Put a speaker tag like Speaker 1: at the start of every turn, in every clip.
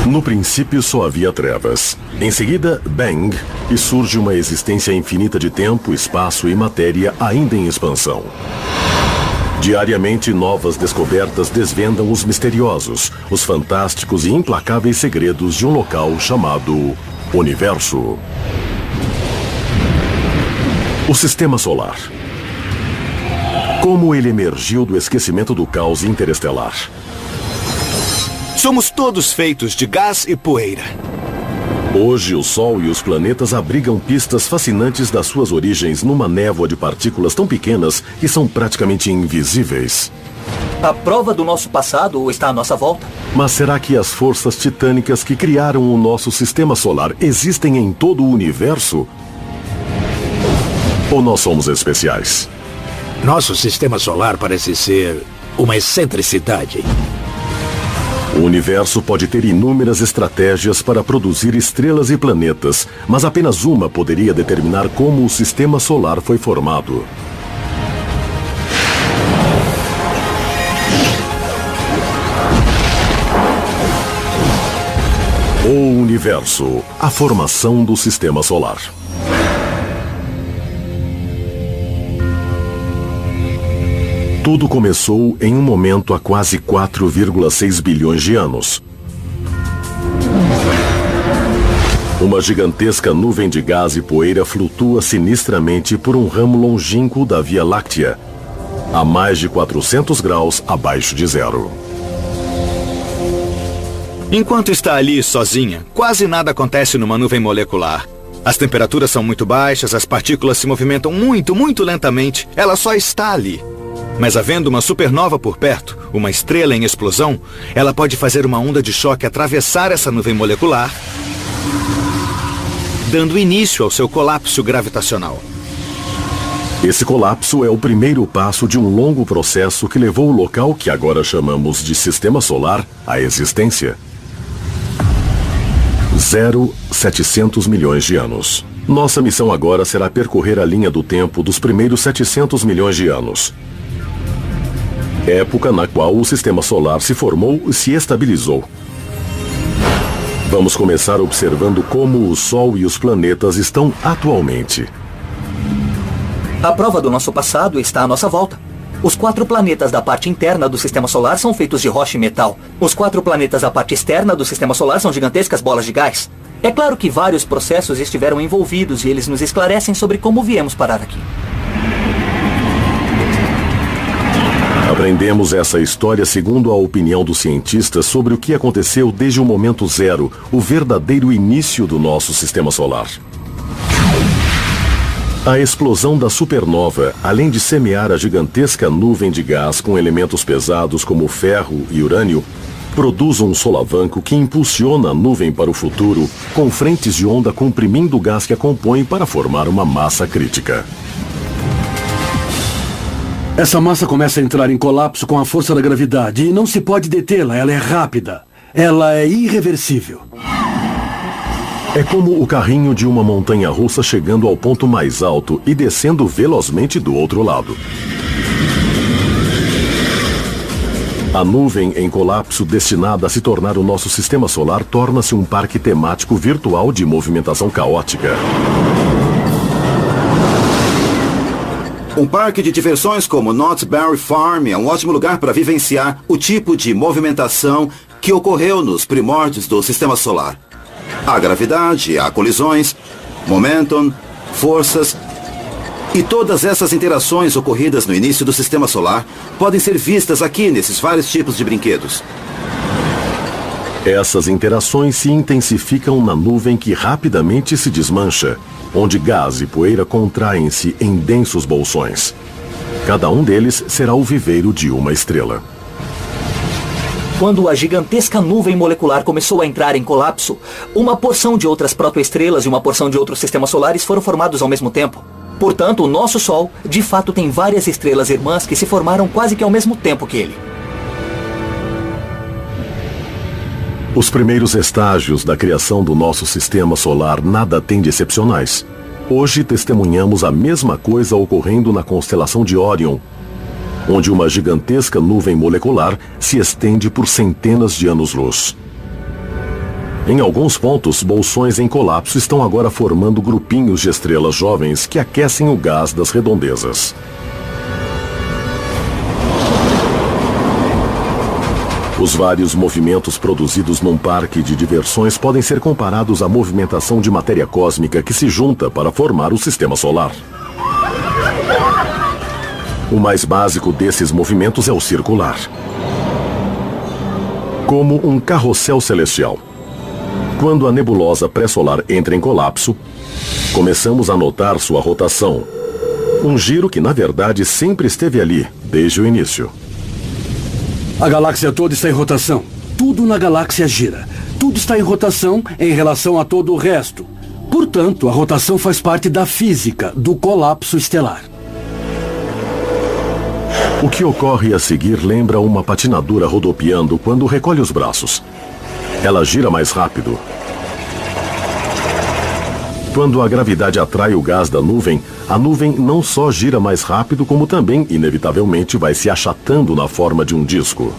Speaker 1: No princípio só havia trevas. Em seguida, Bang, e surge uma existência infinita de tempo, espaço e matéria ainda em expansão. Diariamente, novas descobertas desvendam os misteriosos, os fantásticos e implacáveis segredos de um local chamado Universo. O Sistema Solar. Como ele emergiu do esquecimento do caos interestelar?
Speaker 2: Somos todos feitos de gás e poeira.
Speaker 1: Hoje, o Sol e os planetas abrigam pistas fascinantes das suas origens numa névoa de partículas tão pequenas que são praticamente invisíveis.
Speaker 3: A prova do nosso passado está à nossa volta.
Speaker 1: Mas será que as forças titânicas que criaram o nosso sistema solar existem em todo o universo? Ou nós somos especiais?
Speaker 4: Nosso sistema solar parece ser uma excentricidade.
Speaker 1: O universo pode ter inúmeras estratégias para produzir estrelas e planetas, mas apenas uma poderia determinar como o sistema solar foi formado. O universo, a formação do sistema solar. Tudo começou em um momento há quase 4,6 bilhões de anos. Uma gigantesca nuvem de gás e poeira flutua sinistramente por um ramo longínquo da Via Láctea, a mais de 400 graus abaixo de zero.
Speaker 2: Enquanto está ali sozinha, quase nada acontece numa nuvem molecular. As temperaturas são muito baixas, as partículas se movimentam muito lentamente. Ela só está ali. Mas havendo uma supernova por perto, uma estrela em explosão, ela pode fazer uma onda de choque atravessar essa nuvem molecular, dando início ao seu colapso gravitacional.
Speaker 1: Esse colapso é o primeiro passo de um longo processo que levou o local que agora chamamos de Sistema Solar à existência. 700 milhões de anos. Nossa missão agora será percorrer a linha do tempo dos primeiros 700 milhões de anos. Época na qual o Sistema Solar se formou e se estabilizou. Vamos começar observando como o Sol e os planetas estão atualmente.
Speaker 3: A prova do nosso passado está à nossa volta. Os 4 planetas da parte interna do Sistema Solar são feitos de rocha e metal. Os 4 planetas da parte externa do Sistema Solar são gigantescas bolas de gás. É claro que vários processos estiveram envolvidos e eles nos esclarecem sobre como viemos parar aqui.
Speaker 1: Aprendemos essa história segundo a opinião dos cientistas sobre o que aconteceu desde o momento zero, o verdadeiro início do nosso sistema solar. A explosão da supernova, além de semear a gigantesca nuvem de gás com elementos pesados como ferro e urânio, produz um solavanco que impulsiona a nuvem para o futuro, com frentes de onda comprimindo o gás que a compõe para formar uma massa crítica.
Speaker 5: Essa massa começa a entrar em colapso com a força da gravidade e não se pode detê-la, ela é rápida. Ela é irreversível.
Speaker 1: É como o carrinho de uma montanha-russa chegando ao ponto mais alto e descendo velozmente do outro lado. A nuvem em colapso destinada a se tornar o nosso sistema solar torna-se um parque temático virtual de movimentação caótica.
Speaker 6: Um parque de diversões como Knott's Berry Farm é um ótimo lugar para vivenciar o tipo de movimentação que ocorreu nos primórdios do sistema solar. Há gravidade, há colisões, momentum, forças, e todas essas interações ocorridas no início do sistema solar podem ser vistas aqui nesses vários tipos de brinquedos.
Speaker 1: Essas interações se intensificam na nuvem que rapidamente se desmancha, onde gás e poeira contraem-se em densos bolsões. Cada um deles será o viveiro de uma estrela.
Speaker 3: Quando a gigantesca nuvem molecular começou a entrar em colapso, uma porção de outras protoestrelas e uma porção de outros sistemas solares foram formados ao mesmo tempo. Portanto, o nosso Sol, de fato, tem várias estrelas irmãs que se formaram quase que ao mesmo tempo que ele.
Speaker 1: Os primeiros estágios da criação do nosso sistema solar nada têm de excepcionais. Hoje testemunhamos a mesma coisa ocorrendo na constelação de Órion, onde uma gigantesca nuvem molecular se estende por centenas de anos-luz. Em alguns pontos, bolsões em colapso estão agora formando grupinhos de estrelas jovens que aquecem o gás das redondezas. Os vários movimentos produzidos num parque de diversões podem ser comparados à movimentação de matéria cósmica que se junta para formar o sistema solar. O mais básico desses movimentos é o circular. Como um carrossel celestial. Quando a nebulosa pré-solar entra em colapso, começamos a notar sua rotação. Um giro que, na verdade, sempre esteve ali, desde o início.
Speaker 5: A galáxia toda está em rotação. Tudo na galáxia gira. Tudo está em rotação em relação a todo o resto. Portanto, a rotação faz parte da física do colapso estelar.
Speaker 1: O que ocorre a seguir lembra uma patinadora rodopiando quando recolhe os braços. Ela gira mais rápido. Quando a gravidade atrai o gás da nuvem, a nuvem não só gira mais rápido, como também, inevitavelmente, vai se achatando na forma de um disco.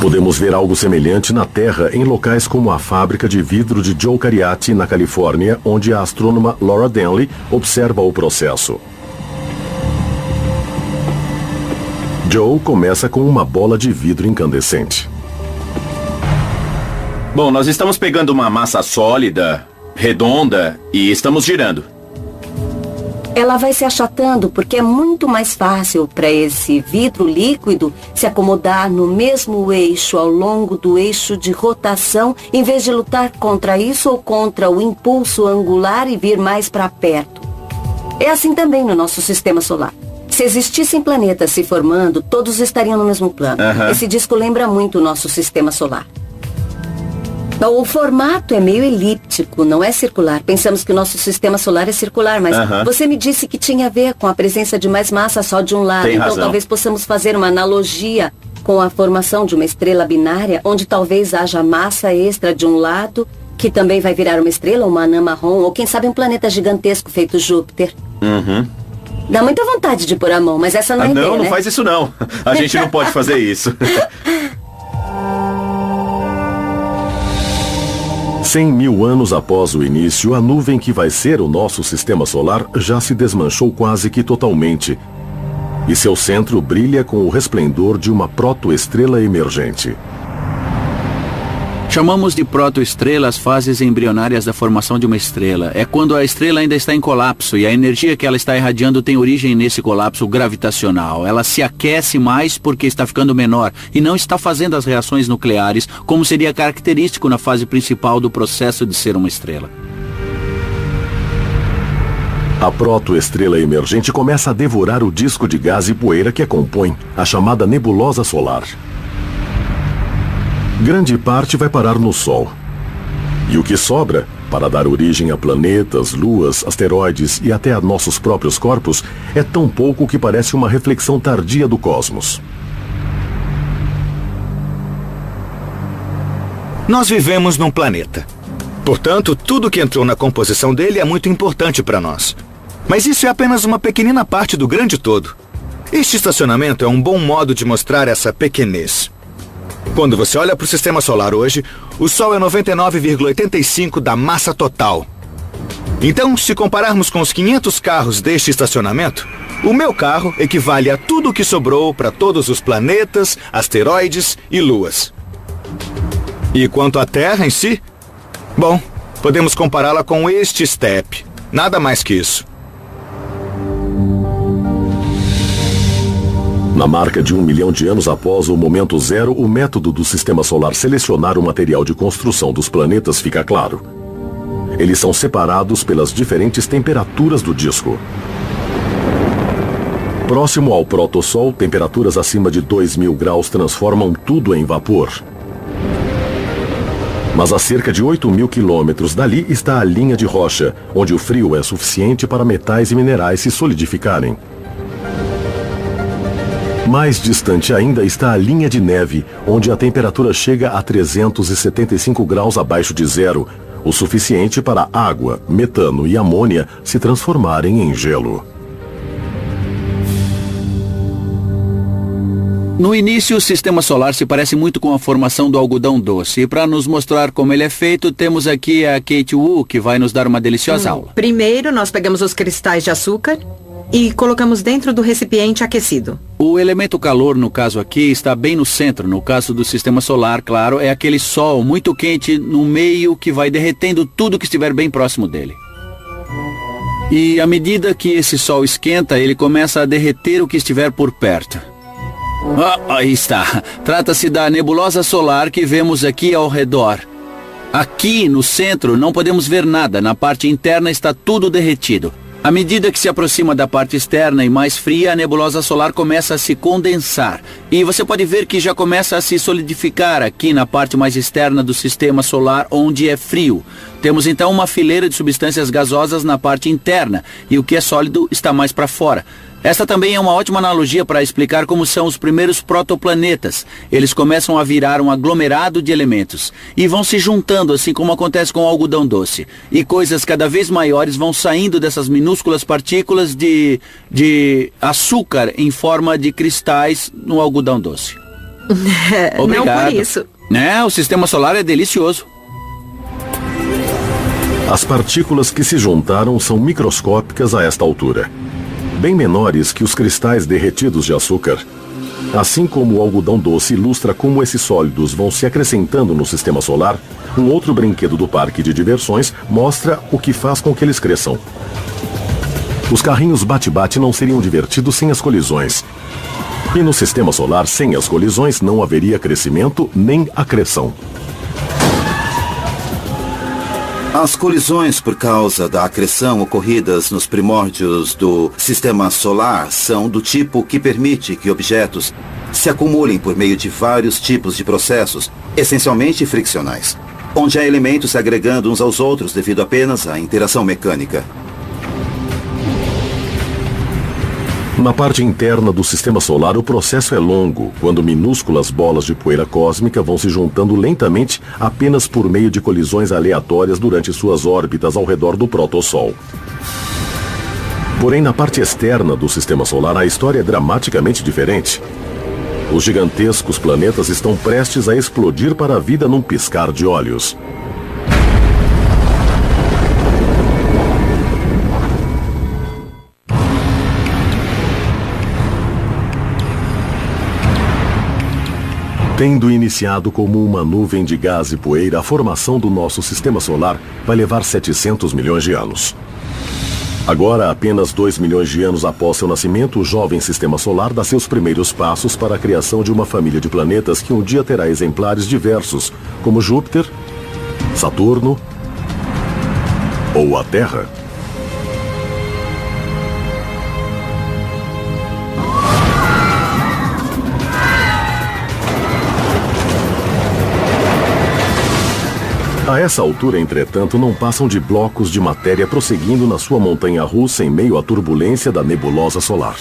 Speaker 1: Podemos ver algo semelhante na Terra em locais como a fábrica de vidro de Joe Cariati, na Califórnia, onde a astrônoma Laura Denley observa o processo. Joe começa com uma bola de vidro incandescente.
Speaker 7: Bom, nós estamos pegando uma massa sólida, redonda, e estamos girando.
Speaker 8: Ela vai se achatando porque é muito mais fácil para esse vidro líquido se acomodar no mesmo eixo ao longo do eixo de rotação, em vez de lutar contra isso ou contra o impulso angular e vir mais para perto. É assim também no nosso sistema solar. Se existissem planetas se formando, todos estariam no mesmo plano. Esse disco lembra muito o nosso sistema solar. O formato é meio elíptico, não é circular. Pensamos que o nosso sistema solar é circular, mas você me disse que tinha a ver com a presença de mais massa só de um lado.
Speaker 7: Tem
Speaker 8: então
Speaker 7: razão.
Speaker 8: Talvez possamos fazer uma analogia com a formação de uma estrela binária, onde talvez haja massa extra de um lado, que também vai virar uma estrela, uma anã marrom, ou quem sabe um planeta gigantesco feito Júpiter. Dá muita vontade de pôr a mão, mas essa não é a ideia,
Speaker 7: Não
Speaker 8: né?
Speaker 7: faz isso não. A gente não pode fazer isso.
Speaker 1: 100 mil anos após o início, a nuvem que vai ser o nosso sistema solar já se desmanchou quase que totalmente. E seu centro brilha com o resplendor de uma protoestrela emergente.
Speaker 9: Chamamos de protoestrela as fases embrionárias da formação de uma estrela. É quando a estrela ainda está em colapso e a energia que ela está irradiando tem origem nesse colapso gravitacional. Ela se aquece mais porque está ficando menor e não está fazendo as reações nucleares, como seria característico na fase principal do processo de ser uma estrela.
Speaker 1: A protoestrela emergente começa a devorar o disco de gás e poeira que a compõe, a chamada nebulosa solar. Grande parte vai parar no Sol. E o que sobra, para dar origem a planetas, luas, asteroides e até a nossos próprios corpos, é tão pouco que parece uma reflexão tardia do cosmos.
Speaker 2: Nós vivemos num planeta. Portanto, tudo que entrou na composição dele é muito importante para nós. Mas isso é apenas uma pequenina parte do grande todo. Este estacionamento é um bom modo de mostrar essa pequenez. Quando você olha para o sistema solar hoje, o Sol é 99,85% da massa total. Então, se compararmos com os 500 carros deste estacionamento, o meu carro equivale a tudo o que sobrou para todos os planetas, asteroides e luas. E quanto à Terra em si, bom, podemos compará-la com este step. Nada mais que isso.
Speaker 1: Na marca de 1 milhão de anos após o momento zero, o método do sistema solar selecionar o material de construção dos planetas fica claro. Eles são separados pelas diferentes temperaturas do disco. Próximo ao protossol, temperaturas acima de 2.000 graus transformam tudo em vapor. Mas a cerca de 8.000 quilômetros dali está a linha de rocha, onde o frio é suficiente para metais e minerais se solidificarem. Mais distante ainda está a linha de neve, onde a temperatura chega a 375 graus abaixo de zero, o suficiente para água, metano e amônia se transformarem em gelo.
Speaker 9: No início, o sistema solar se parece muito com a formação do algodão doce. E para nos mostrar como ele é feito, temos aqui a Kate Wu, que vai nos dar uma deliciosa aula.
Speaker 10: Primeiro, nós pegamos os cristais de açúcar e colocamos dentro do recipiente aquecido.
Speaker 9: O elemento calor, no caso aqui, está bem no centro. No caso do sistema solar, claro, é aquele sol muito quente no meio que vai derretendo tudo que estiver bem próximo dele. E à medida que esse sol esquenta, ele começa a derreter o que estiver por perto. Aí está. Trata-se da nebulosa solar que vemos aqui ao redor. Aqui no centro não podemos ver nada. Na parte interna está tudo derretido. À medida que se aproxima da parte externa e mais fria, a nebulosa solar começa a se condensar. E você pode ver que já começa a se solidificar aqui na parte mais externa do sistema solar, onde é frio. Temos então uma fileira de substâncias gasosas na parte interna, e o que é sólido está mais para fora. Esta também é uma ótima analogia para explicar como são os primeiros protoplanetas. Eles começam a virar um aglomerado de elementos e vão se juntando, assim como acontece com o algodão doce. E coisas cada vez maiores vão saindo dessas minúsculas partículas de açúcar em forma de cristais no algodão doce. Obrigado.
Speaker 10: Não por isso.
Speaker 9: O sistema solar é delicioso.
Speaker 1: As partículas que se juntaram são microscópicas a esta altura, bem menores que os cristais derretidos de açúcar. Assim como o algodão doce ilustra como esses sólidos vão se acrescentando no sistema solar, um outro brinquedo do parque de diversões mostra o que faz com que eles cresçam. Os carrinhos bate-bate não seriam divertidos sem as colisões. E no sistema solar, sem as colisões, não haveria crescimento nem acreção.
Speaker 6: As colisões por causa da acreção ocorridas nos primórdios do sistema solar são do tipo que permite que objetos se acumulem por meio de vários tipos de processos, essencialmente friccionais, onde há elementos se agregando uns aos outros devido apenas à interação mecânica.
Speaker 1: Na parte interna do sistema solar, o processo é longo, quando minúsculas bolas de poeira cósmica vão se juntando lentamente apenas por meio de colisões aleatórias durante suas órbitas ao redor do protossol. Porém, na parte externa do sistema solar, a história é dramaticamente diferente. Os gigantescos planetas estão prestes a explodir para a vida num piscar de olhos. Tendo iniciado como uma nuvem de gás e poeira, a formação do nosso sistema solar vai levar 700 milhões de anos. Agora, apenas 2 milhões de anos após seu nascimento, o jovem sistema solar dá seus primeiros passos para a criação de uma família de planetas que um dia terá exemplares diversos, como Júpiter, Saturno ou a Terra. A essa altura, entretanto, não passam de blocos de matéria prosseguindo na sua montanha-russa em meio à turbulência da nebulosa solar.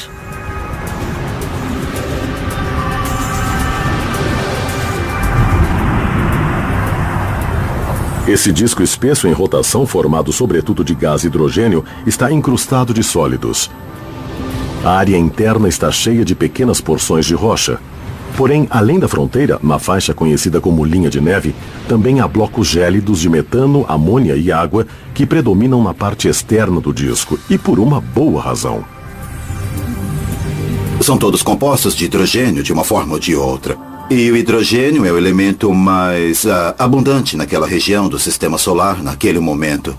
Speaker 1: Esse disco espesso em rotação, formado sobretudo de gás e hidrogênio, está incrustado de sólidos. A área interna está cheia de pequenas porções de rocha. Porém, além da fronteira, na faixa conhecida como linha de neve, também há blocos gélidos de metano, amônia e água que predominam na parte externa do disco, e por uma boa razão.
Speaker 6: São todos compostos de hidrogênio de uma forma ou de outra. E o hidrogênio é o elemento mais abundante naquela região do sistema solar naquele momento.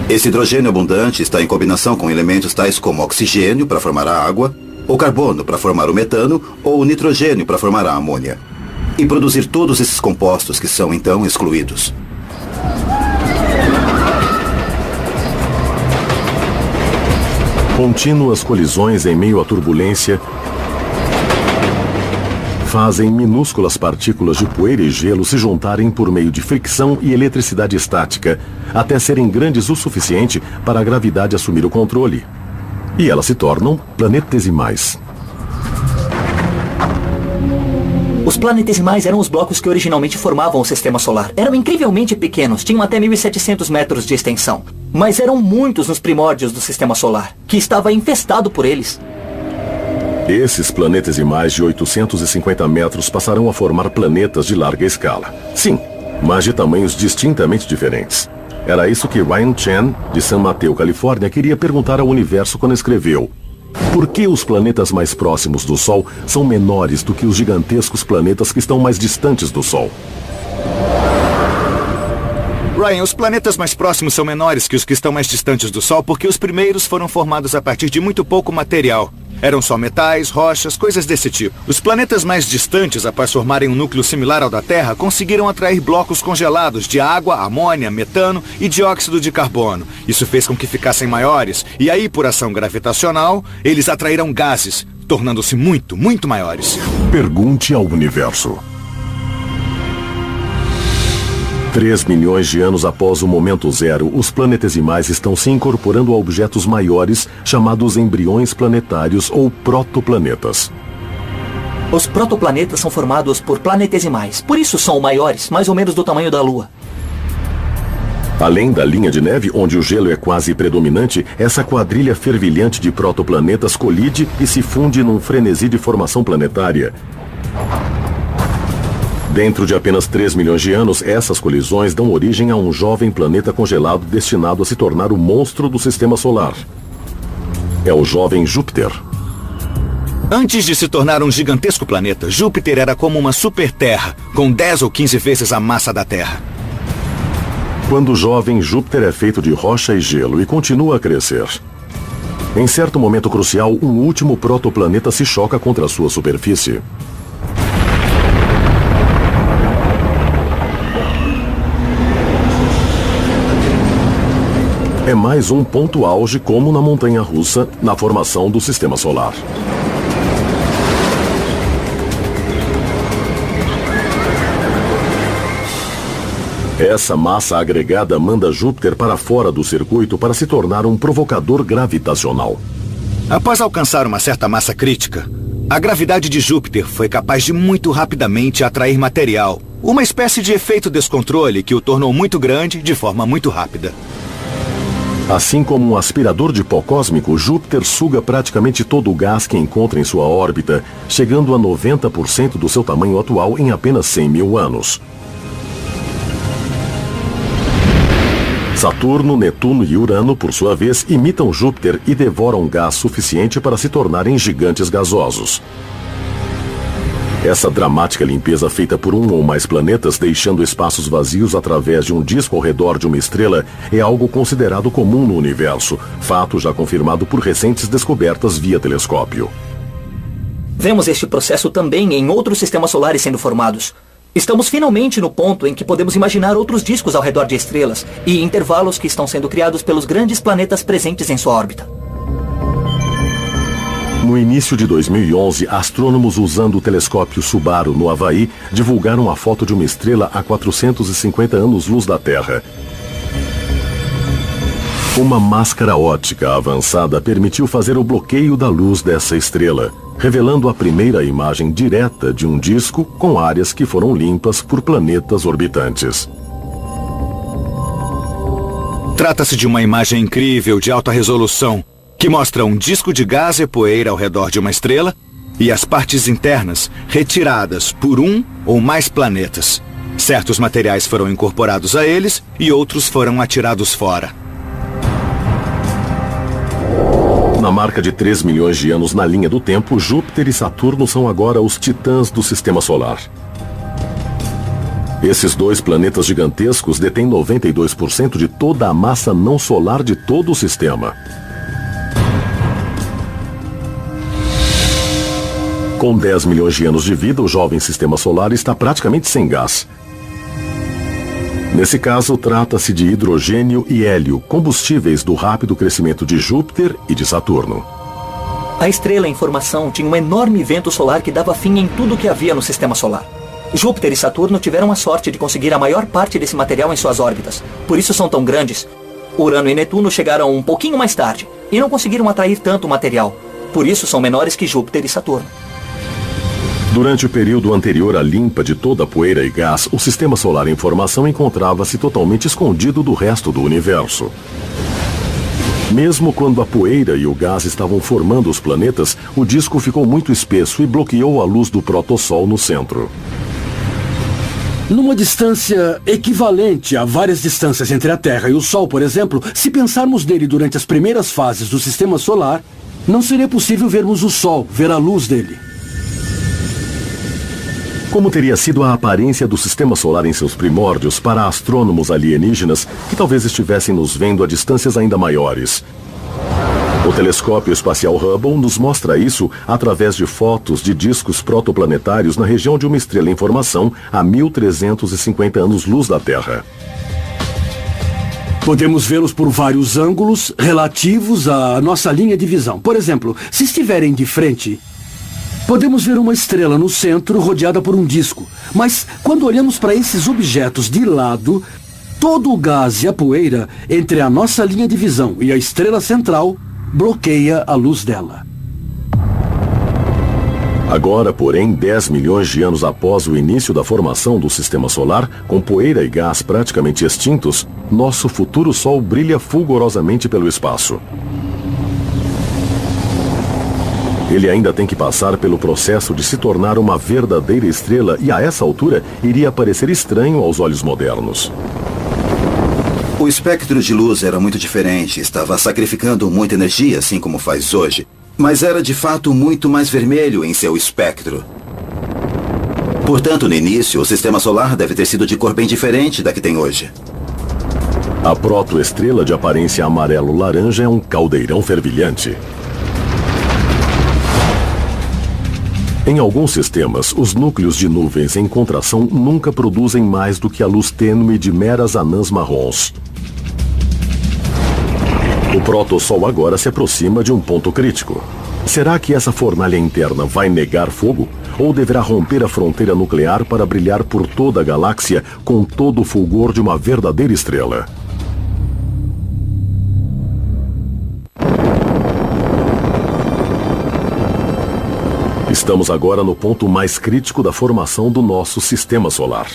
Speaker 6: Esse hidrogênio abundante está em combinação com elementos tais como oxigênio para formar a água, o carbono para formar o metano ou o nitrogênio para formar a amônia. E produzir todos esses compostos que são então excluídos.
Speaker 1: Contínuas colisões em meio à turbulência fazem minúsculas partículas de poeira e gelo se juntarem por meio de fricção e eletricidade estática, até serem grandes o suficiente para a gravidade assumir o controle. E elas se tornam planetesimais.
Speaker 3: Os planetesimais eram os blocos que originalmente formavam o sistema solar. Eram incrivelmente pequenos, tinham até 1.700 metros de extensão. Mas eram muitos nos primórdios do sistema solar, que estava infestado por eles.
Speaker 1: Esses planetesimais de 850 metros passarão a formar planetas de larga escala. Sim, mas de tamanhos distintamente diferentes. Era isso que Ryan Chen, de San Mateo, Califórnia, queria perguntar ao universo quando escreveu: por que os planetas mais próximos do Sol são menores do que os gigantescos planetas que estão mais distantes do Sol?
Speaker 2: Ryan, os planetas mais próximos são menores que os que estão mais distantes do Sol porque os primeiros foram formados a partir de muito pouco material. Eram só metais, rochas, coisas desse tipo. Os planetas mais distantes, após formarem um núcleo similar ao da Terra, conseguiram atrair blocos congelados de água, amônia, metano e dióxido de carbono. Isso fez com que ficassem maiores, e aí, por ação gravitacional, eles atraíram gases, tornando-se muito, muito maiores.
Speaker 1: Pergunte ao universo. 3 milhões de anos após o momento zero, os planetesimais estão se incorporando a objetos maiores, chamados embriões planetários ou protoplanetas.
Speaker 3: Os protoplanetas são formados por planetesimais, por isso são maiores, mais ou menos do tamanho da Lua.
Speaker 1: Além da linha de neve, onde o gelo é quase predominante, essa quadrilha fervilhante de protoplanetas colide e se funde num frenesi de formação planetária. Dentro de apenas 3 milhões de anos, essas colisões dão origem a um jovem planeta congelado destinado a se tornar o monstro do Sistema Solar. É o jovem Júpiter.
Speaker 2: Antes de se tornar um gigantesco planeta, Júpiter era como uma super-terra, com 10 ou 15 vezes a massa da Terra.
Speaker 1: Quando jovem, Júpiter é feito de rocha e gelo e continua a crescer. Em certo momento crucial, um último protoplaneta se choca contra a sua superfície. É mais um ponto auge, como na montanha-russa, na formação do Sistema Solar. Essa massa agregada manda Júpiter para fora do circuito para se tornar um provocador gravitacional.
Speaker 2: Após alcançar uma certa massa crítica, a gravidade de Júpiter foi capaz de muito rapidamente atrair material, uma espécie de efeito descontrole que o tornou muito grande de forma muito rápida.
Speaker 1: Assim como um aspirador de pó cósmico, Júpiter suga praticamente todo o gás que encontra em sua órbita, chegando a 90% do seu tamanho atual em apenas 100 mil anos. Saturno, Netuno e Urano, por sua vez, imitam Júpiter e devoram gás suficiente para se tornarem gigantes gasosos. Essa dramática limpeza feita por um ou mais planetas, deixando espaços vazios através de um disco ao redor de uma estrela, é algo considerado comum no universo, fato já confirmado por recentes descobertas via telescópio.
Speaker 3: Vemos este processo também em outros sistemas solares sendo formados. Estamos finalmente no ponto em que podemos imaginar outros discos ao redor de estrelas e intervalos que estão sendo criados pelos grandes planetas presentes em sua órbita.
Speaker 1: No início de 2011, astrônomos usando o telescópio Subaru, no Havaí, divulgaram a foto de uma estrela a 450 anos-luz da Terra. Uma máscara óptica avançada permitiu fazer o bloqueio da luz dessa estrela, revelando a primeira imagem direta de um disco com áreas que foram limpas por planetas orbitantes.
Speaker 2: Trata-se de uma imagem incrível de alta resolução, que mostra um disco de gás e poeira ao redor de uma estrela e as partes internas retiradas por um ou mais planetas. Certos materiais foram incorporados a eles e outros foram atirados fora.
Speaker 1: Na marca de 3 milhões de anos na linha do tempo, Júpiter e Saturno são agora os titãs do Sistema Solar. Esses dois planetas gigantescos detêm 92% de toda a massa não solar de todo o sistema. Com 10 milhões de anos de vida, o jovem Sistema Solar está praticamente sem gás. Nesse caso, trata-se de hidrogênio e hélio, combustíveis do rápido crescimento de Júpiter e de Saturno.
Speaker 3: A estrela em formação tinha um enorme vento solar que dava fim em tudo que havia no Sistema Solar. Júpiter e Saturno tiveram a sorte de conseguir a maior parte desse material em suas órbitas. Por isso são tão grandes. Urano e Netuno chegaram um pouquinho mais tarde e não conseguiram atrair tanto material. Por isso são menores que Júpiter e Saturno.
Speaker 1: Durante o período anterior à limpa de toda a poeira e gás, o Sistema Solar em formação encontrava-se totalmente escondido do resto do universo. Mesmo quando a poeira e o gás estavam formando os planetas, o disco ficou muito espesso e bloqueou a luz do protossol no centro.
Speaker 5: Numa distância equivalente a várias distâncias entre a Terra e o Sol, por exemplo, se pensarmos nele durante as primeiras fases do Sistema Solar, não seria possível vermos o Sol, ver a luz dele.
Speaker 1: Como teria sido a aparência do Sistema Solar em seus primórdios para astrônomos alienígenas que talvez estivessem nos vendo a distâncias ainda maiores? O telescópio espacial Hubble nos mostra isso através de fotos de discos protoplanetários na região de uma estrela em formação a 1.350 anos-luz da Terra.
Speaker 5: Podemos vê-los por vários ângulos relativos à nossa linha de visão. Por exemplo, se estiverem de frente, podemos ver uma estrela no centro rodeada por um disco. Mas quando olhamos para esses objetos de lado, todo o gás e a poeira entre a nossa linha de visão e a estrela central bloqueia a luz dela.
Speaker 1: Agora, porém, 10 milhões de anos após o início da formação do Sistema Solar, com poeira e gás praticamente extintos, nosso futuro Sol brilha fulgurosamente pelo espaço. Ele ainda tem que passar pelo processo de se tornar uma verdadeira estrela e, a essa altura, iria parecer estranho aos olhos modernos.
Speaker 6: O espectro de luz era muito diferente, estava sacrificando muita energia, assim como faz hoje. Mas era de fato muito mais vermelho em seu espectro. Portanto, no início, o Sistema Solar deve ter sido de cor bem diferente da que tem hoje.
Speaker 1: A protoestrela de aparência amarelo-laranja é um caldeirão fervilhante. Em alguns sistemas, os núcleos de nuvens em contração nunca produzem mais do que a luz tênue de meras anãs marrons. O protossol agora se aproxima de um ponto crítico. Será que essa fornalha interna vai negar fogo? Ou deverá romper a fronteira nuclear para brilhar por toda a galáxia com todo o fulgor de uma verdadeira estrela? Estamos agora no ponto mais crítico da formação do nosso Sistema Solar.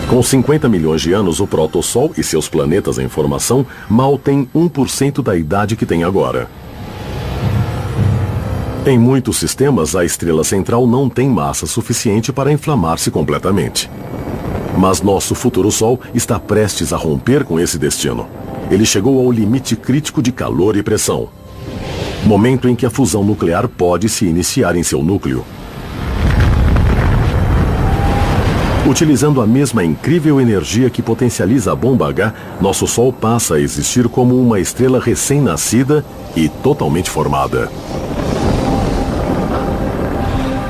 Speaker 1: Com 50 milhões de anos, o protossol e seus planetas em formação mal têm 1% da idade que tem agora. Em muitos sistemas, a estrela central não tem massa suficiente para inflamar-se completamente. Mas nosso futuro Sol está prestes a romper com esse destino. Ele chegou ao limite crítico de calor e pressão. Momento em que a fusão nuclear pode se iniciar em seu núcleo. Utilizando a mesma incrível energia que potencializa a bomba H, nosso Sol passa a existir como uma estrela recém-nascida e totalmente formada.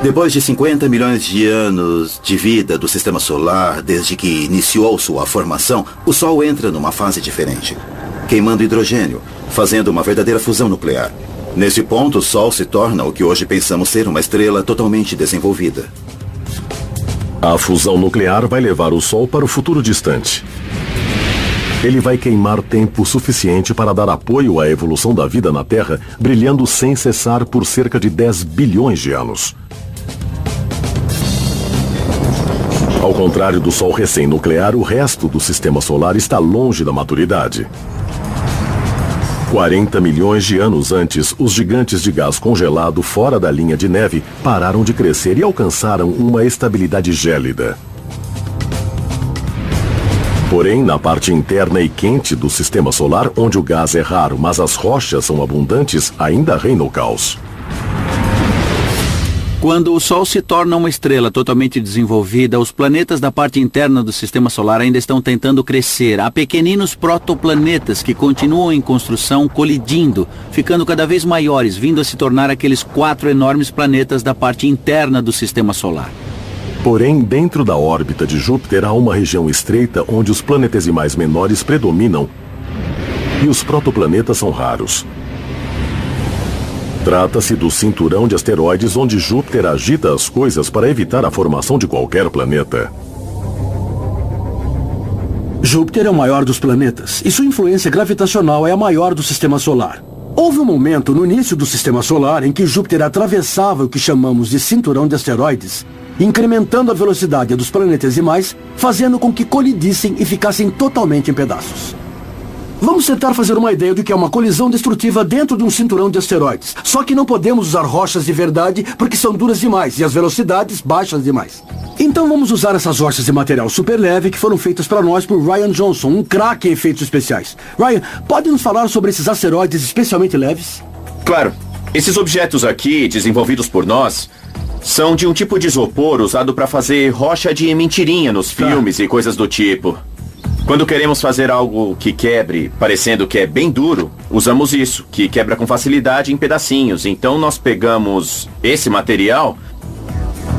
Speaker 6: Depois de 50 milhões de anos de vida do Sistema Solar, desde que iniciou sua formação, o Sol entra numa fase diferente, queimando hidrogênio, fazendo uma verdadeira fusão nuclear. Nesse ponto, o Sol se torna o que hoje pensamos ser uma estrela totalmente desenvolvida.
Speaker 1: A fusão nuclear vai levar o Sol para o futuro distante. Ele vai queimar tempo suficiente para dar apoio à evolução da vida na Terra, brilhando sem cessar por cerca de 10 bilhões de anos. Ao contrário do Sol recém-nuclear, o resto do Sistema Solar está longe da maturidade. 40 milhões de anos antes, os gigantes de gás congelado fora da linha de neve pararam de crescer e alcançaram uma estabilidade gélida. Porém, na parte interna e quente do Sistema Solar, onde o gás é raro, mas as rochas são abundantes, ainda reina o caos.
Speaker 9: Quando o Sol se torna uma estrela totalmente desenvolvida, os planetas da parte interna do Sistema Solar ainda estão tentando crescer. Há pequeninos protoplanetas que continuam em construção, colidindo, ficando cada vez maiores, vindo a se tornar aqueles 4 enormes planetas da parte interna do Sistema Solar.
Speaker 1: Porém, dentro da órbita de Júpiter há uma região estreita onde os planetesimais menores predominam e os protoplanetas são raros. Trata-se do cinturão de asteroides onde Júpiter agita as coisas para evitar a formação de qualquer planeta.
Speaker 5: Júpiter é o maior dos planetas e sua influência gravitacional é a maior do Sistema Solar. Houve um momento no início do Sistema Solar em que Júpiter atravessava o que chamamos de cinturão de asteroides, incrementando a velocidade dos planetesimais, fazendo com que colidissem e ficassem totalmente em pedaços. Vamos tentar fazer uma ideia do que é uma colisão destrutiva dentro de um cinturão de asteroides. Só que não podemos usar rochas de verdade porque são duras demais e as velocidades baixas demais. Então vamos usar essas rochas de material super leve que foram feitas para nós por Ryan Johnson, um craque em efeitos especiais. Ryan, pode nos falar sobre esses asteroides especialmente leves?
Speaker 7: Claro. Esses objetos aqui, desenvolvidos por nós, são de um tipo de isopor usado para fazer rocha de mentirinha nos filmes e coisas do tipo. Quando queremos fazer algo que quebre, parecendo que é bem duro, usamos isso, que quebra com facilidade em pedacinhos. Então nós pegamos esse material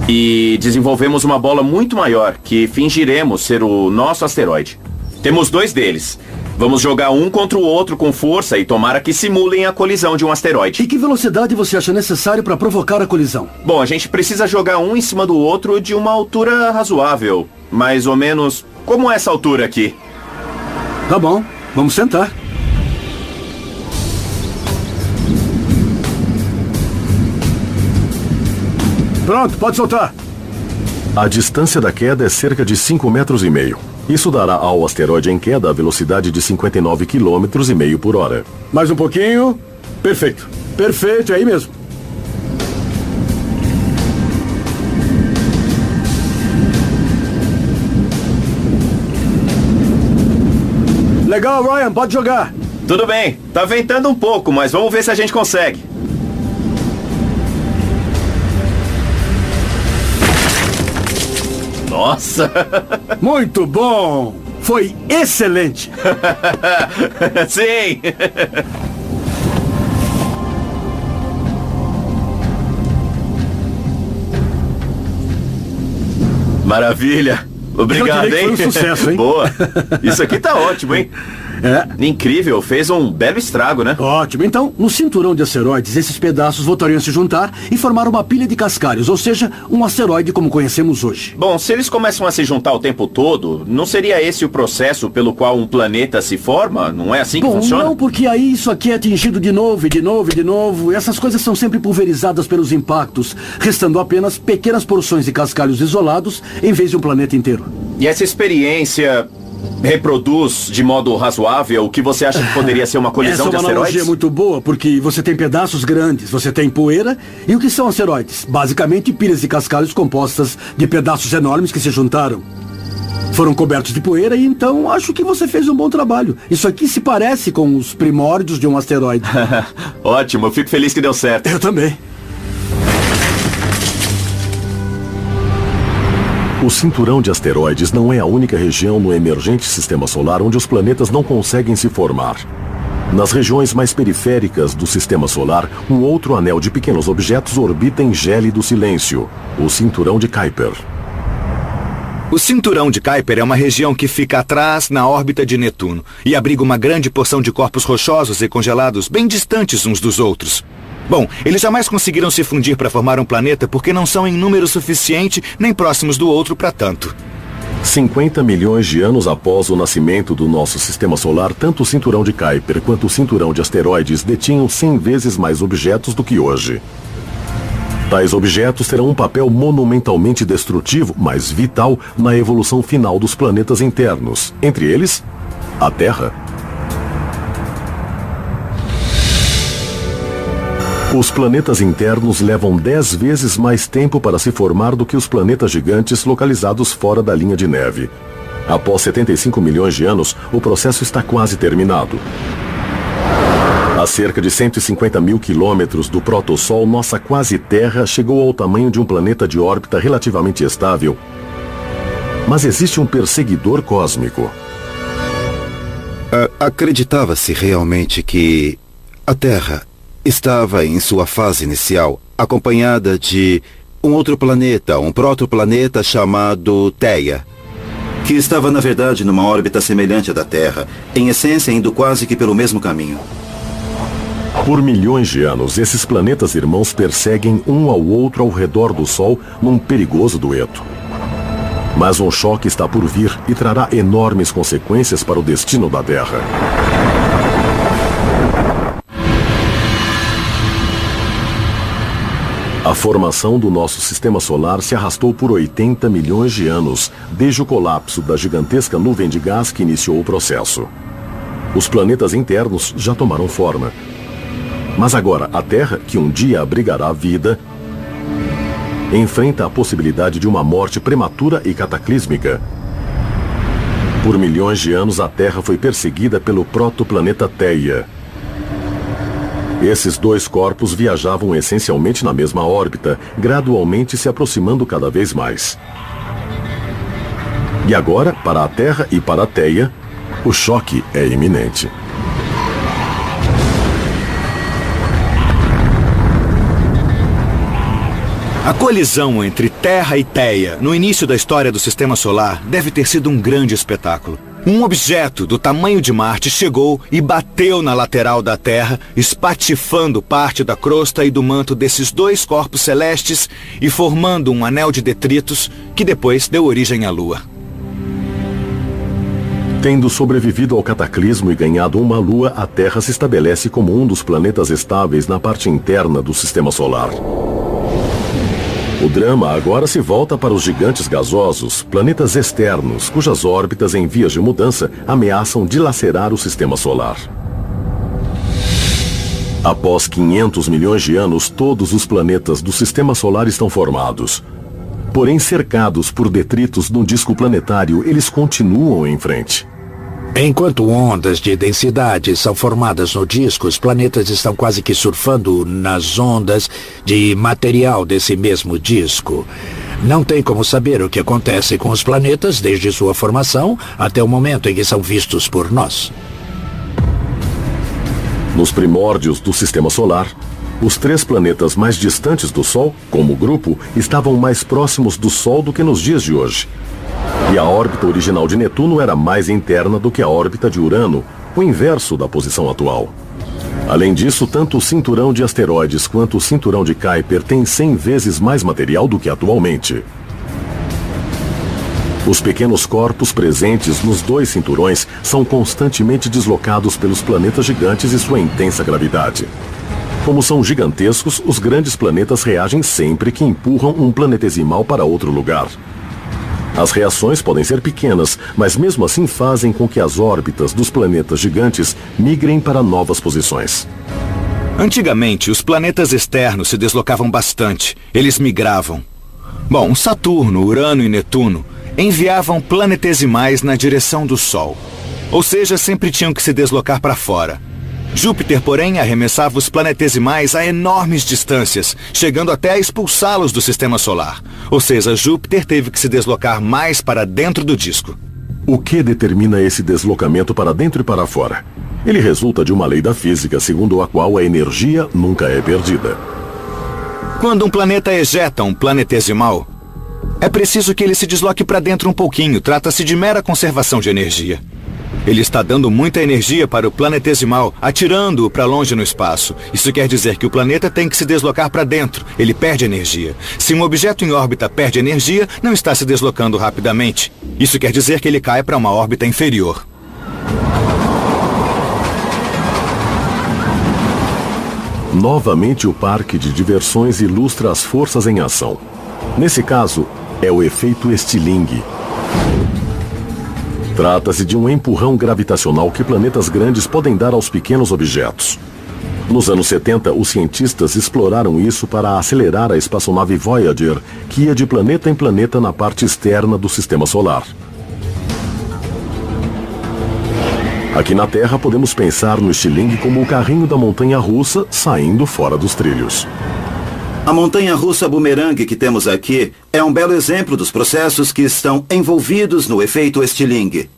Speaker 7: e desenvolvemos uma bola muito maior, que fingiremos ser o nosso asteroide. Temos 2 deles. Vamos jogar um contra o outro com força e tomara que simulem a colisão de um asteroide.
Speaker 5: E que velocidade você acha necessário para provocar a colisão?
Speaker 7: Bom, a gente precisa jogar um em cima do outro de uma altura razoável. Mais ou menos como essa altura aqui.
Speaker 5: Tá bom, vamos sentar. Pronto, pode soltar.
Speaker 1: A distância da queda é cerca de 5,5 metros. Isso dará ao asteroide em queda a velocidade de 59,5 km por hora.
Speaker 5: Mais um pouquinho. Perfeito. Perfeito, é aí mesmo. Legal, Ryan, pode jogar.
Speaker 7: Tudo bem, tá ventando um pouco, mas vamos ver se a gente consegue. Nossa!
Speaker 5: Muito bom! Foi excelente!
Speaker 7: Sim! Maravilha! Obrigado, hein?
Speaker 5: Foi um sucesso, hein?
Speaker 7: Boa! Isso aqui tá ótimo, hein? Incrível, fez um belo estrago, né?
Speaker 5: Ótimo. Então, no cinturão de asteroides, esses pedaços voltariam a se juntar e formar uma pilha de cascalhos, ou seja, um asteroide como conhecemos hoje.
Speaker 7: Bom, se eles começam a se juntar o tempo todo, não seria esse o processo pelo qual um planeta se forma? Não é assim que funciona?
Speaker 5: Não, porque aí isso aqui é atingido de novo, e de novo, e de novo. E essas coisas são sempre pulverizadas pelos impactos, restando apenas pequenas porções de cascalhos isolados em vez de um planeta inteiro.
Speaker 7: E essa experiência reproduz de modo razoável o que você acha que poderia ser uma colisão de asteroides?
Speaker 5: Essa é uma analogia muito boa, porque você tem pedaços grandes, você tem poeira, e o que são asteroides? Basicamente pilhas de cascalhos compostas de pedaços enormes que se juntaram. Foram cobertos de poeira e então acho que você fez um bom trabalho. Isso aqui se parece com os primórdios de um asteroide.
Speaker 7: Ótimo, eu fico feliz que deu certo.
Speaker 5: Eu também.
Speaker 1: O cinturão de asteroides não é a única região no emergente sistema solar onde os planetas não conseguem se formar. Nas regiões mais periféricas do sistema solar, um outro anel de pequenos objetos orbita em gélido silêncio, o cinturão de Kuiper.
Speaker 2: O cinturão de Kuiper é uma região que fica atrás na órbita de Netuno e abriga uma grande porção de corpos rochosos e congelados bem distantes uns dos outros. Bom, eles jamais conseguiram se fundir para formar um planeta porque não são em número suficiente nem próximos do outro para tanto.
Speaker 1: 50 milhões de anos após o nascimento do nosso sistema solar, tanto o cinturão de Kuiper quanto o cinturão de asteroides detinham 100 vezes mais objetos do que hoje. Tais objetos terão um papel monumentalmente destrutivo, mas vital, na evolução final dos planetas internos, entre eles, a Terra. Os planetas internos levam 10 vezes mais tempo para se formar do que os planetas gigantes localizados fora da linha de neve. Após 75 milhões de anos, o processo está quase terminado. A cerca de 150 mil quilômetros do protossol, nossa quase Terra chegou ao tamanho de um planeta de órbita relativamente estável. Mas existe um perseguidor cósmico.
Speaker 6: Acreditava-se realmente que a Terra estava em sua fase inicial, acompanhada de um outro planeta, um protoplaneta chamado Theia, que estava, na verdade, numa órbita semelhante à da Terra, em essência indo quase que pelo mesmo caminho.
Speaker 1: Por milhões de anos, esses planetas irmãos perseguem um ao outro ao redor do Sol num perigoso dueto. Mas um choque está por vir e trará enormes consequências para o destino da Terra. A formação do nosso sistema solar se arrastou por 80 milhões de anos, desde o colapso da gigantesca nuvem de gás que iniciou o processo. Os planetas internos já tomaram forma. Mas agora, a Terra, que um dia abrigará a vida, enfrenta a possibilidade de uma morte prematura e cataclísmica. Por milhões de anos, a Terra foi perseguida pelo protoplaneta Theia. Esses dois corpos viajavam essencialmente na mesma órbita, gradualmente se aproximando cada vez mais. E agora, para a Terra e para a Theia, o choque é iminente.
Speaker 2: A colisão entre Terra e Theia, no início da história do Sistema Solar, deve ter sido um grande espetáculo. Um objeto do tamanho de Marte chegou e bateu na lateral da Terra, espatifando parte da crosta e do manto desses dois corpos celestes e formando um anel de detritos que depois deu origem à Lua.
Speaker 1: Tendo sobrevivido ao cataclismo e ganhado uma lua, a Terra se estabelece como um dos planetas estáveis na parte interna do Sistema Solar. O drama agora se volta para os gigantes gasosos, planetas externos, cujas órbitas em vias de mudança ameaçam dilacerar o Sistema Solar. Após 500 milhões de anos, todos os planetas do Sistema Solar estão formados. Porém, cercados por detritos no disco planetário, eles continuam em frente.
Speaker 4: Enquanto ondas de densidade são formadas no disco, os planetas estão quase que surfando nas ondas de material desse mesmo disco. Não tem como saber o que acontece com os planetas desde sua formação até o momento em que são vistos por nós.
Speaker 1: Nos primórdios do Sistema Solar, os 3 planetas mais distantes do Sol, como grupo, estavam mais próximos do Sol do que nos dias de hoje. E a órbita original de Netuno era mais interna do que a órbita de Urano, o inverso da posição atual. Além disso, tanto o cinturão de asteroides quanto o cinturão de Kuiper têm 100 vezes mais material do que atualmente. Os pequenos corpos presentes nos 2 cinturões são constantemente deslocados pelos planetas gigantes e sua intensa gravidade. Como são gigantescos, os grandes planetas reagem sempre que empurram um planetesimal para outro lugar. As reações podem ser pequenas, mas mesmo assim fazem com que as órbitas dos planetas gigantes migrem para novas posições.
Speaker 2: Antigamente, os planetas externos se deslocavam bastante. Eles migravam. Bom, Saturno, Urano e Netuno enviavam planetesimais na direção do Sol. Ou seja, sempre tinham que se deslocar para fora. Júpiter, porém, arremessava os planetesimais a enormes distâncias, chegando até a expulsá-los do Sistema Solar. Ou seja, Júpiter teve que se deslocar mais para dentro do disco.
Speaker 1: O que determina esse deslocamento para dentro e para fora? Ele resulta de uma lei da física, segundo a qual a energia nunca é perdida.
Speaker 2: Quando um planeta ejeta um planetesimal, é preciso que ele se desloque para dentro um pouquinho. Trata-se de mera conservação de energia. Ele está dando muita energia para o planetesimal, atirando-o para longe no espaço. Isso quer dizer que o planeta tem que se deslocar para dentro. Ele perde energia. Se um objeto em órbita perde energia, não está se deslocando rapidamente. Isso quer dizer que ele cai para uma órbita inferior.
Speaker 1: Novamente, o parque de diversões ilustra as forças em ação. Nesse caso, é o efeito Stirling. Trata-se de um empurrão gravitacional que planetas grandes podem dar aos pequenos objetos. Nos anos 70, os cientistas exploraram isso para acelerar a espaçonave Voyager, que ia de planeta em planeta na parte externa do Sistema Solar. Aqui na Terra, podemos pensar no Stirling como o carrinho da montanha-russa saindo fora dos trilhos.
Speaker 6: A montanha-russa bumerangue que temos aqui é um belo exemplo dos processos que estão envolvidos no efeito Stirling.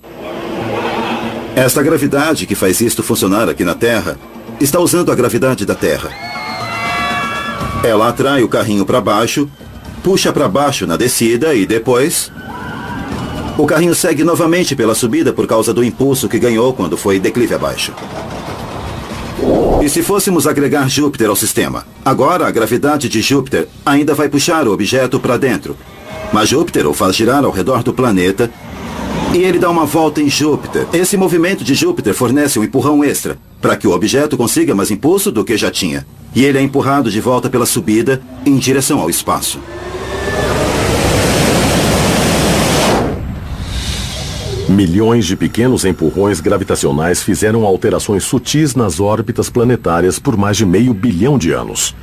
Speaker 6: Esta gravidade que faz isto funcionar aqui na Terra está usando a gravidade da Terra. Ela atrai o carrinho para baixo, puxa para baixo na descida e depois o carrinho segue novamente pela subida por causa do impulso que ganhou quando foi declive abaixo. E se fôssemos agregar Júpiter ao sistema? Agora a gravidade de Júpiter ainda vai puxar o objeto para dentro. Mas Júpiter o faz girar ao redor do planeta e ele dá uma volta em Júpiter. Esse movimento de Júpiter fornece um empurrão extra para que o objeto consiga mais impulso do que já tinha. E ele é empurrado de volta pela subida em direção ao espaço.
Speaker 1: Milhões de pequenos empurrões gravitacionais fizeram alterações sutis nas órbitas planetárias por mais de 500 bilhão de anos.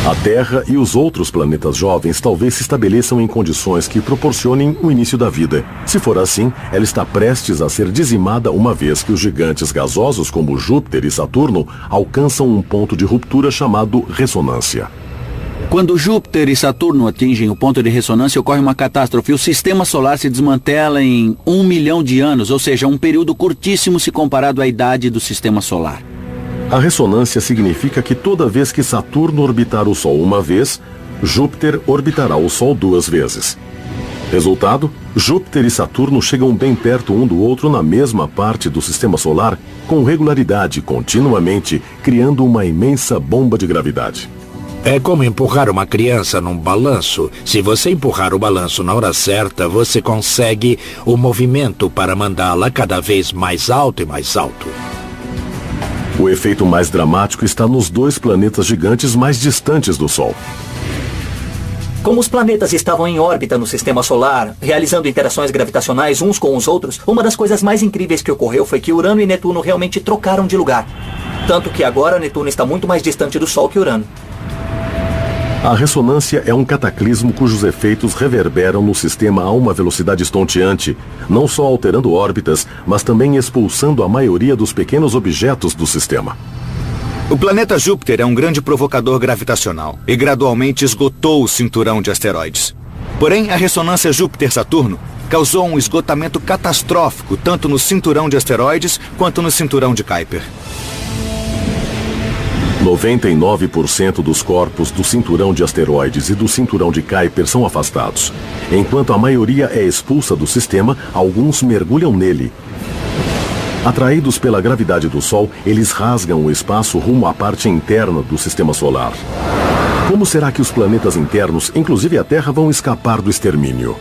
Speaker 1: A Terra e os outros planetas jovens talvez se estabeleçam em condições que proporcionem o início da vida. Se for assim, ela está prestes a ser dizimada uma vez que os gigantes gasosos como Júpiter e Saturno alcançam um ponto de ruptura chamado ressonância.
Speaker 9: Quando Júpiter e Saturno atingem o ponto de ressonância, ocorre uma catástrofe. O sistema solar se desmantela em 1 milhão de anos, ou seja, um período curtíssimo se comparado à idade do sistema solar.
Speaker 1: A ressonância significa que toda vez que Saturno orbitar o Sol uma vez, Júpiter orbitará o Sol 2 vezes. Resultado, Júpiter e Saturno chegam bem perto um do outro na mesma parte do sistema solar, com regularidade, continuamente, criando uma imensa bomba de gravidade.
Speaker 4: É como empurrar uma criança num balanço. Se você empurrar o balanço na hora certa, você consegue o movimento para mandá-la cada vez mais alto e mais alto.
Speaker 1: O efeito mais dramático está nos 2 planetas gigantes mais distantes do Sol.
Speaker 3: Como os planetas estavam em órbita no sistema solar, realizando interações gravitacionais uns com os outros, uma das coisas mais incríveis que ocorreu foi que Urano e Netuno realmente trocaram de lugar. Tanto que agora Netuno está muito mais distante do Sol que Urano.
Speaker 1: A ressonância é um cataclismo cujos efeitos reverberam no sistema a uma velocidade estonteante, não só alterando órbitas, mas também expulsando a maioria dos pequenos objetos do sistema.
Speaker 2: O planeta Júpiter é um grande provocador gravitacional e gradualmente esgotou o cinturão de asteroides. Porém, a ressonância Júpiter-Saturno causou um esgotamento catastrófico tanto no cinturão de asteroides quanto no cinturão de Kuiper.
Speaker 1: 99% dos corpos do cinturão de asteroides e do cinturão de Kuiper são afastados. Enquanto a maioria é expulsa do sistema, alguns mergulham nele. Atraídos pela gravidade do Sol, eles rasgam o espaço rumo à parte interna do sistema solar. Como será que os planetas internos, inclusive a Terra, vão escapar do extermínio?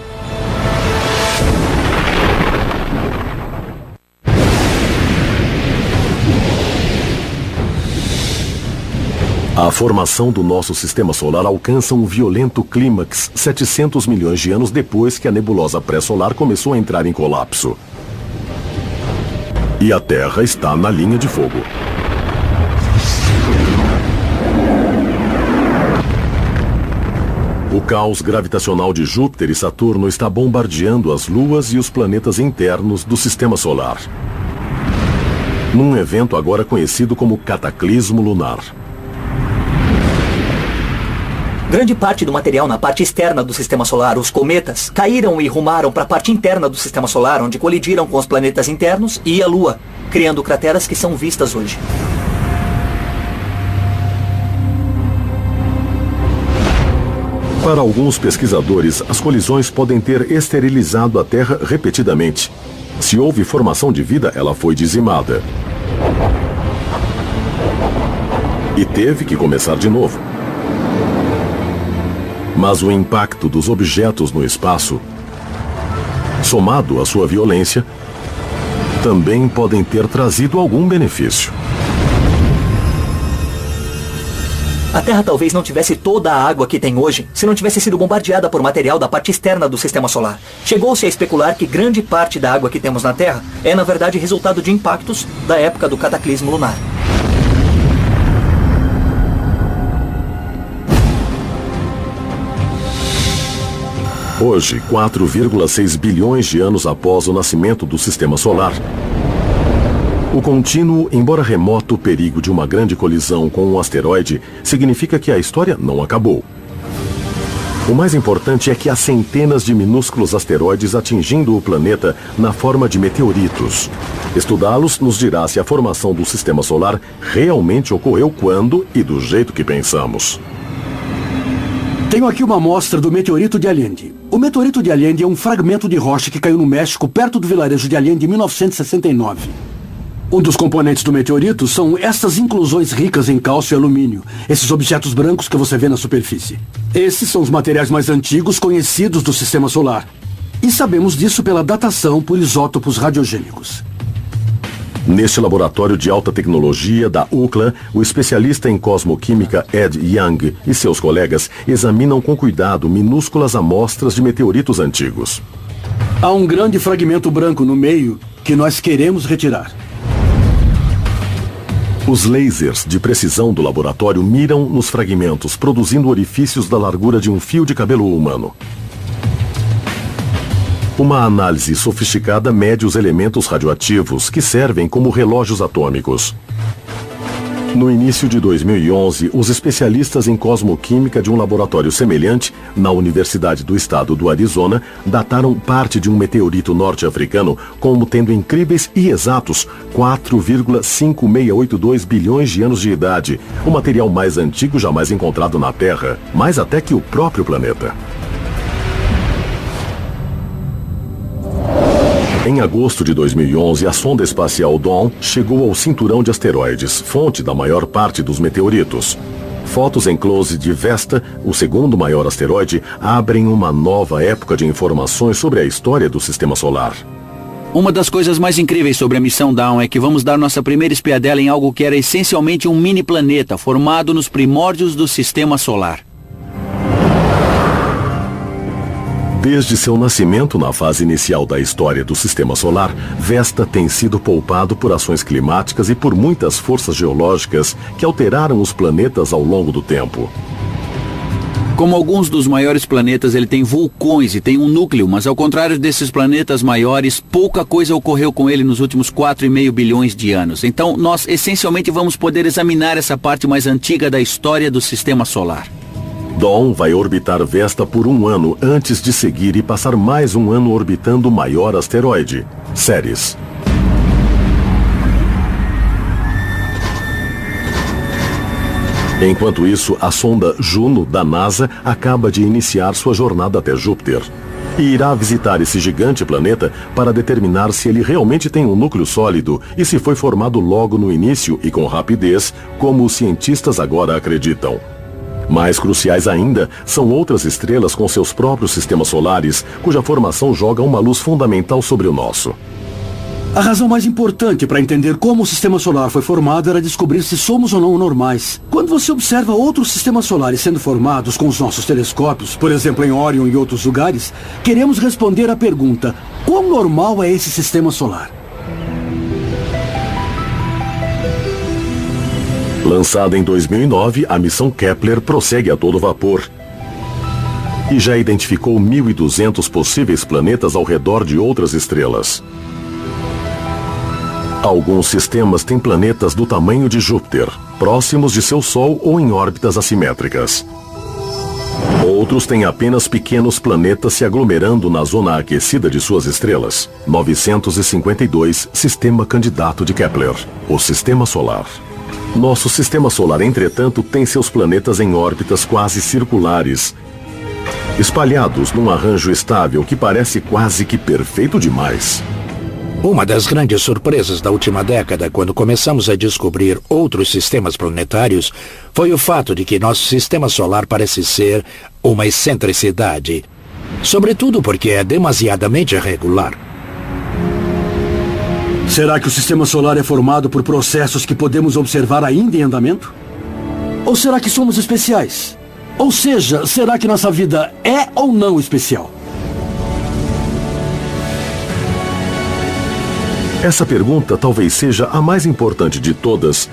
Speaker 1: A formação do nosso sistema solar alcança um violento clímax 700 milhões de anos depois que a nebulosa pré-solar começou a entrar em colapso. E a Terra está na linha de fogo. O caos gravitacional de Júpiter e Saturno está bombardeando as luas e os planetas internos do sistema solar. Num evento agora conhecido como cataclismo lunar.
Speaker 3: Grande parte do material na parte externa do sistema solar, os cometas, caíram e rumaram para a parte interna do sistema solar, onde colidiram com os planetas internos e a Lua, criando crateras que são vistas hoje.
Speaker 1: Para alguns pesquisadores, as colisões podem ter esterilizado a Terra repetidamente. Se houve formação de vida, ela foi dizimada. E teve que começar de novo. Mas o impacto dos objetos no espaço, somado à sua violência, também podem ter trazido algum benefício.
Speaker 3: A Terra talvez não tivesse toda a água que tem hoje se não tivesse sido bombardeada por material da parte externa do sistema solar. Chegou-se a especular que grande parte da água que temos na Terra é, na verdade, resultado de impactos da época do cataclismo lunar.
Speaker 1: Hoje, 4,6 bilhões de anos após o nascimento do sistema solar, o contínuo, embora remoto, perigo de uma grande colisão com um asteroide significa que a história não acabou. O mais importante é que há centenas de minúsculos asteroides atingindo o planeta na forma de meteoritos. Estudá-los nos dirá se a formação do sistema solar realmente ocorreu quando e do jeito que pensamos.
Speaker 5: Tenho aqui uma amostra do meteorito de Allende. O meteorito de Allende é um fragmento de rocha que caiu no México, perto do vilarejo de Allende, em 1969. Um dos componentes do meteorito são essas inclusões ricas em cálcio e alumínio, esses objetos brancos que você vê na superfície. Esses são os materiais mais antigos conhecidos do sistema solar. E sabemos disso pela datação por isótopos radiogênicos.
Speaker 1: Neste laboratório de alta tecnologia da UCLA, o especialista em cosmoquímica Ed Young e seus colegas examinam com cuidado minúsculas amostras de meteoritos antigos.
Speaker 5: Há um grande fragmento branco no meio que nós queremos retirar.
Speaker 1: Os lasers de precisão do laboratório miram nos fragmentos, produzindo orifícios da largura de um fio de cabelo humano. Uma análise sofisticada mede os elementos radioativos que servem como relógios atômicos. No início de 2011, os especialistas em cosmoquímica de um laboratório semelhante, na Universidade do Estado do Arizona, dataram parte de um meteorito norte-africano como tendo incríveis e exatos 4,5682 bilhões de anos de idade, o material mais antigo jamais encontrado na Terra, mais até que o próprio planeta. Em agosto de 2011, a sonda espacial Dawn chegou ao cinturão de asteroides, fonte da maior parte dos meteoritos. Fotos em close de Vesta, o segundo maior asteroide, abrem uma nova época de informações sobre a história do Sistema Solar.
Speaker 9: Uma das coisas mais incríveis sobre a missão Dawn é que vamos dar nossa primeira espiadela em algo que era essencialmente um mini planeta formado nos primórdios do Sistema Solar.
Speaker 1: Desde seu nascimento na fase inicial da história do Sistema Solar, Vesta tem sido poupado por ações climáticas e por muitas forças geológicas que alteraram os planetas ao longo do tempo.
Speaker 9: Como alguns dos maiores planetas, ele tem vulcões e tem um núcleo, mas ao contrário desses planetas maiores, pouca coisa ocorreu com ele nos últimos 4,5 bilhões de anos. Então, nós essencialmente vamos poder examinar essa parte mais antiga da história do Sistema Solar.
Speaker 1: Dawn vai orbitar Vesta por 1 ano antes de seguir e passar mais 1 ano orbitando o maior asteroide, Ceres. Enquanto isso, a sonda Juno, da NASA, acaba de iniciar sua jornada até Júpiter. E irá visitar esse gigante planeta para determinar se ele realmente tem um núcleo sólido e se foi formado logo no início e com rapidez, como os cientistas agora acreditam. Mais cruciais ainda são outras estrelas com seus próprios sistemas solares, cuja formação joga uma luz fundamental sobre o nosso.
Speaker 5: A razão mais importante para entender como o sistema solar foi formado era descobrir se somos ou não normais. Quando você observa outros sistemas solares sendo formados com os nossos telescópios, por exemplo em Órion e outros lugares, queremos responder à pergunta: quão normal é esse sistema solar?
Speaker 1: Lançada em 2009, a missão Kepler prossegue a todo vapor e já identificou 1.200 possíveis planetas ao redor de outras estrelas. Alguns sistemas têm planetas do tamanho de Júpiter, próximos de seu Sol ou em órbitas assimétricas. Outros têm apenas pequenos planetas se aglomerando na zona aquecida de suas estrelas. 952, sistema candidato de Kepler, o Sistema Solar. Nosso Sistema Solar, entretanto, tem seus planetas em órbitas quase circulares, espalhados num arranjo estável que parece quase que perfeito demais.
Speaker 4: Uma das grandes surpresas da última década, quando começamos a descobrir outros sistemas planetários, foi o fato de que nosso Sistema Solar parece ser uma excentricidade, sobretudo porque é demasiadamente irregular.
Speaker 5: Será que o sistema solar é formado por processos que podemos observar ainda em andamento? Ou será que somos especiais? Ou seja, será que nossa vida é ou não especial?
Speaker 1: Essa pergunta talvez seja a mais importante de todas,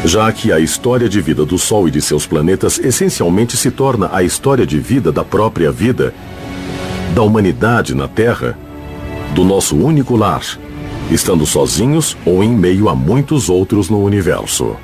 Speaker 1: já que a história de vida do Sol e de seus planetas essencialmente se torna a história de vida da própria vida, da humanidade na Terra, do nosso único lar, estando sozinhos ou em meio a muitos outros no universo.